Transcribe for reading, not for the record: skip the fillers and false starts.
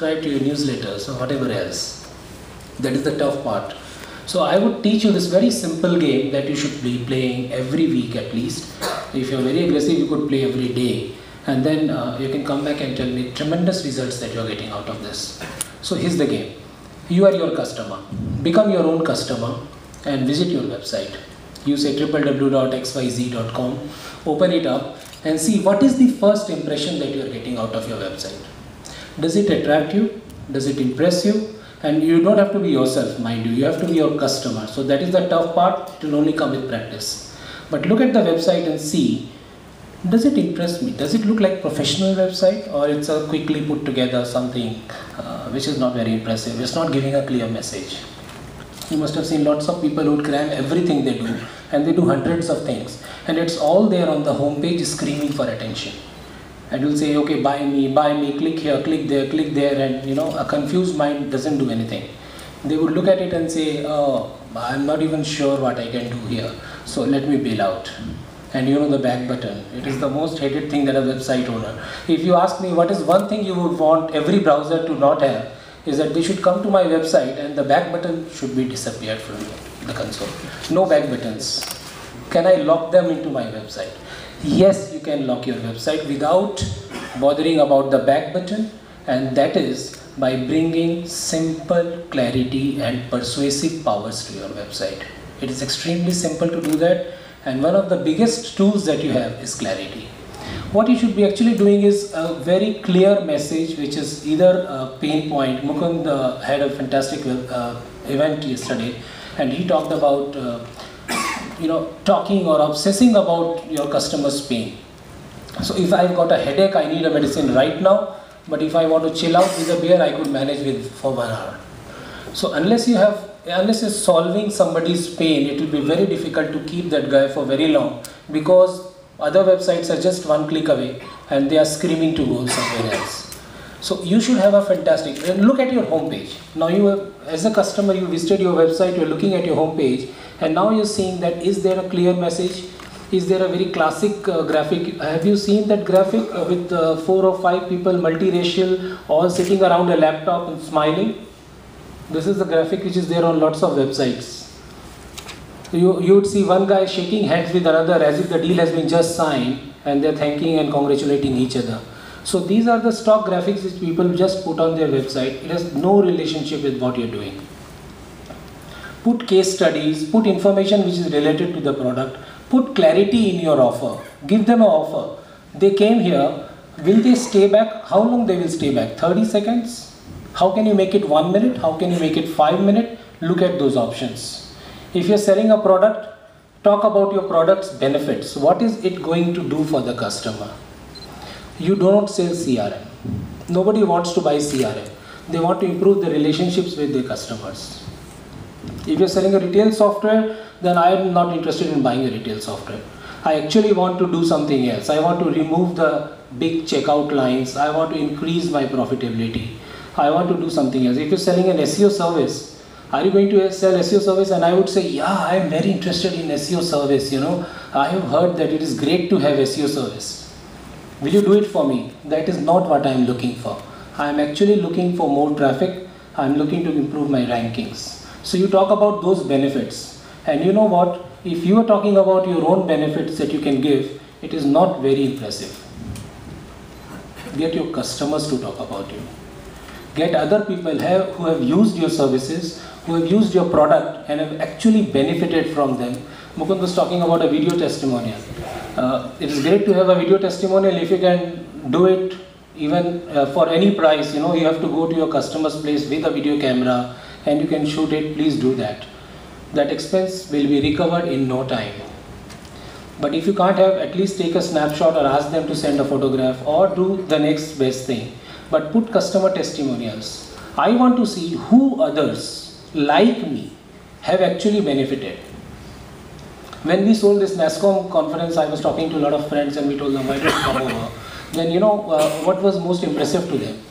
subscribe to your newsletters or whatever else. That is the tough part. So I would teach you this very simple game that you should be playing every week at least. If you're very aggressive, you could play every day, and then you can come back and tell me tremendous results that you're getting out of this. So here's the game. You are your customer. Become your own customer and visit your website. You say www.xyz.com, open it up and see what is the first impression that you are getting out of your website. Does it attract you? Does it impress you? And you don't have to be yourself, mind you. You have to be your customer. So that is the tough part. It will only come with practice. But look at the website and see, does it impress me? Does it look like professional website, or it's a quickly put together something which is not very impressive? It's not giving a clear message. You must have seen lots of people who cram everything they do, and they do hundreds of things, and it's all there on the home page screaming for attention. And you'll say, okay, buy me, click here, click there, and you know, a confused mind doesn't do anything. They would look at it and say, oh, I'm not even sure what I can do here, so let me bail out. And you know, the back button, it is the most hated thing that a website owner. If you ask me what is one thing you would want every browser to not have, is that they should come to my website and the back button should be disappeared from the console. No back buttons. Can I lock them into my website? Yes, you can lock your website without bothering about the back button, and that is by bringing simple clarity and persuasive powers to your website. It is extremely simple to do that, and one of the biggest tools that you have is clarity. What you should be actually doing is a very clear message, which is either a pain point. Mukund had a fantastic event yesterday, and he talked about talking or obsessing about your customer's pain. So if I've got a headache, I need a medicine right now, but if I want to chill out with a beer, I could manage with for 1 hour. So unless you're solving somebody's pain, it will be very difficult to keep that guy for very long, because other websites are just one click away and they are screaming to go somewhere else. So you should have a fantastic, look at your homepage. Now you have, as a customer, you visited your website, you're looking at your homepage, and now you're seeing that is there a clear message? Is there a very classic graphic? Have you seen that graphic with 4 or 5 people, multiracial, all sitting around a laptop and smiling? This is the graphic which is there on lots of websites. You would see one guy shaking hands with another as if the deal has been just signed, and they're thanking and congratulating each other. So these are the stock graphics which people just put on their website. It has no relationship with what you're doing. Put case studies, put information which is related to the product, put clarity in your offer, give them an offer. They came here, will they stay back? How long they will stay back? 30 seconds? How can you make it 1 minute? How can you make it 5 minutes? Look at those options. If you're selling a product, talk about your product's benefits. What is it going to do for the customer? You don't sell CRM. Nobody wants to buy CRM. They want to improve the relationships with their customers. If you're selling a retail software, then I am not interested in buying a retail software. I actually want to do something else. I want to remove the big checkout lines. I want to increase my profitability. I want to do something else. If you're selling an SEO service, are you going to sell SEO service? And I would say, yeah, I am very interested in SEO service. You know, I have heard that it is great to have SEO service. Will you do it for me? That is not what I am looking for. I am actually looking for more traffic. I am looking to improve my rankings. So you talk about those benefits. And you know what? If you are talking about your own benefits that you can give, it is not very impressive. Get your customers to talk about you. Get other people who have used your services, who have used your product and have actually benefited from them. Mukund was talking about a video testimonial. It is great to have a video testimonial if you can do it even for any price. You know, you have to go to your customer's place with a video camera and you can shoot it. Please do that. That expense will be recovered in no time. But if you can't have, at least take a snapshot or ask them to send a photograph or do the next best thing. But put customer testimonials. I want to see who others like me have actually benefited. When we sold this NASSCOM conference, I was talking to a lot of friends and we told them, why don't you come over? Then you know what was most impressive to them?